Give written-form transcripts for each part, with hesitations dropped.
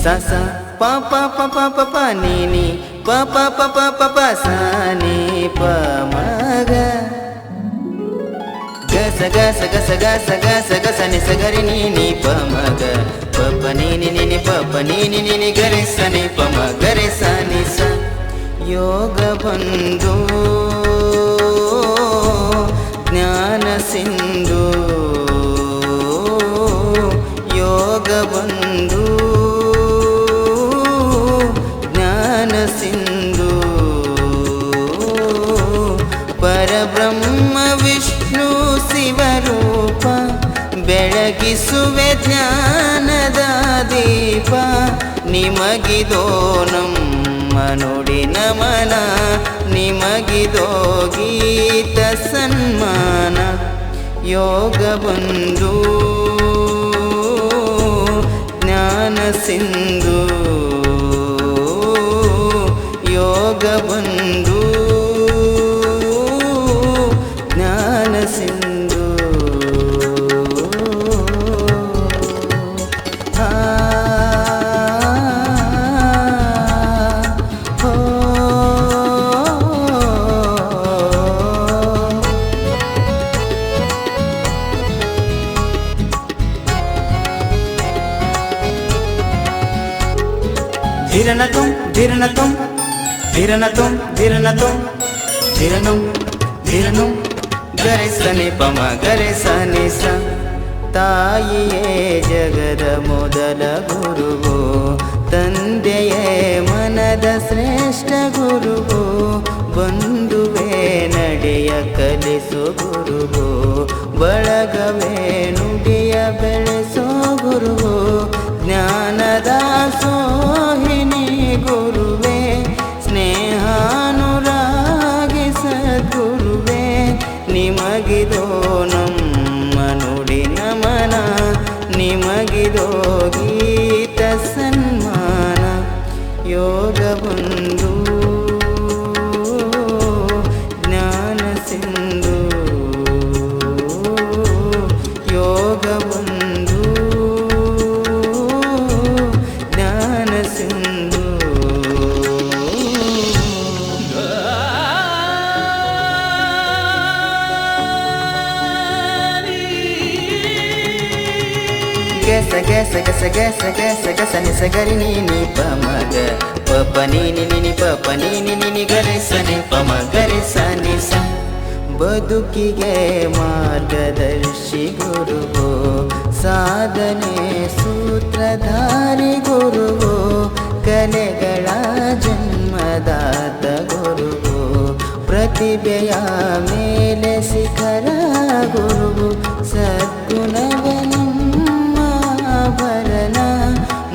ಸ ಸ ಪ ಪ ಪ ಪ ಪ ಪ ನೀ ನೀ ಪ ಪ ಪ ಪ ಪ ಪ ಸ ನೀ ಪ ಮ ಗ ಗ ಸ ಗ ಸ ಗ ಸ ಗ ಸ ಗ ಸ ಗ ಸ ನಿ ಸ ಗ ರಿ ನೀ ನೀ ಪ ಮ ಗ ಪ ಪ ನೀ ನಿ ನಿ ನಿ ಪ ಪ ನೀ ನಿ ನಿ ನಿ ಗ ರೆ ಸ ನಿ ಪ ಮ ಗ ರೆ ಸ ನಿ ಸ ಯೋಗ ಬಂಧು ಜ್ಞಾನ ಸಿಂಧು ಯೋಗ ಬಂಧು ಜ್ಞಾನ ಸಿಂಧು ಪರಬ್ರಹ್ಮ ವಿಷ್ಣು ಶಿವರೂಪ ಬೆಳಗಿಸುವೆ ಜ್ಞಾನದ ದೀಪ ನಿಮಗಿದೋ ನಮ್ಮ ನುಡಿ ನಮನ ನಿಮಗಿದೋ ಗೀತ ಸನ್ಮಾನ ಯೋಗ ಬಂಧು ಜ್ಞಾನ ಸಿಂಧು ಯೋಗ ಬಂಧು ಜ್ಞಾನ ಸಿಂಧು ಧಿರನತುಂ ಧಿರನತುಂ ಧಿರನತುಂ ಧಿರನತುಂ ಧಿರನುಂ ಧಿರನುಂ ಗರೆ ಸನಿ ಪಮ ಗರೆ ಸನಿ ಸ ತಾಯಿಯೇ ಜಗದ ಮೊದಲ ಗುರುವು ತಂದೆಯೇ ಮನದ ಶ್ರೇಷ್ಠ ಗುರುವು ಬಂಧುವೇ ನಡೆಯ ಕಲಿಸು ಗುರುವು ಬಳಗವೇ ನುಡಿಯ ಬೆಳೆಸೋ ಗುರುವು ಜ್ಞಾನದ ಸೋಹಿನಿ ಗುರುವೇ ಸ್ನೇಹಾನುರಾಗಿ ಸದ್ಗುರುವೇ ನಿಮಗಿದೋ ನಮ್ಮ ನುಡಿ ನಮನ ನಿಮಗಿದೋ ಗೀತ ಸನ್ಮಾನ ಯೋಗ ಬಂಧು ಜ್ಞಾನ ಸಿಂಧು ಯೋಗ ಬಂಧು ಜ್ಞಾನ ಸಿಂಧು ಗೆಸ ಗೆಸ ಗೆಸ ಗೆಸ ಗೆಸ ಗೆಸ ನಿ ಸ ಗರಿ ನೀ ನಿ ಪ ಮ ಗ ಪ ಪ ನೀ ನಿ ನಿ ನಿ ಪ ಪ ನೀ ನಿ ನಿ ನಿ ಗರೆ ಸ ನಿ ಪ ಮ ಗರೆ ಸ ನಿ ಸ ಬದುಕಿಗೆ ಮಾರ್ಗದರ್ಶಿ ಗುರುವು ಸಾಧನೆ ಸೂತ್ರಧಾರಿ ಗುರುವು ಕಲೆಗಳ ಜನ್ಮದಾತ ಗುರುವು ಪ್ರತಿಭೆಯ ಮೇಲೆ ಶಿಖರ ಗುರುವು ಸದ್ಗುಣವನಿಮ್ಮ ಭರಣ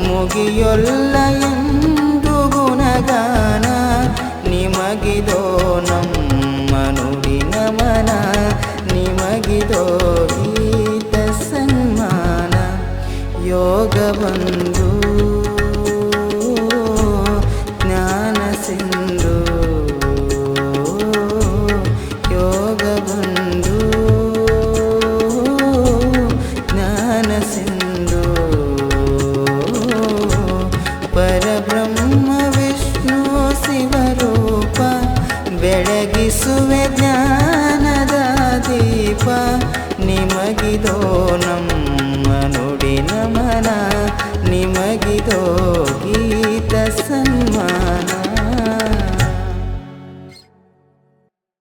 ಮುಗಿಯೊಲ್ಲ ಎಂದು ಗುಣಗಾನ ನಿಮಗಿದೋ ನಮ್ಮ ನುಡಿ ನಮನ ನಿಮಗಿದೋ ಗೀತ ಸನ್ಮಾನ ಯೋಗ ಬಂಧು ಜ್ಞಾನ ಸಿಂಧು ಯೋಗ ಬಂಧು ಜ್ಞಾನ ಸಿಂಧು ಪರಬ್ರಹ್ಮ ವಿಷ್ಣು ಶಿವರೂಪ ಬೆಳಗಿಸುವೆ ಜ್ಞಾನದ ದೀಪ ನಿಮಗಿದೋ ನಮ್ಮ ನುಡಿ ನಮನ ನಿಮಗಿದೋ ಗೀತ ಸನ್ಮಾನ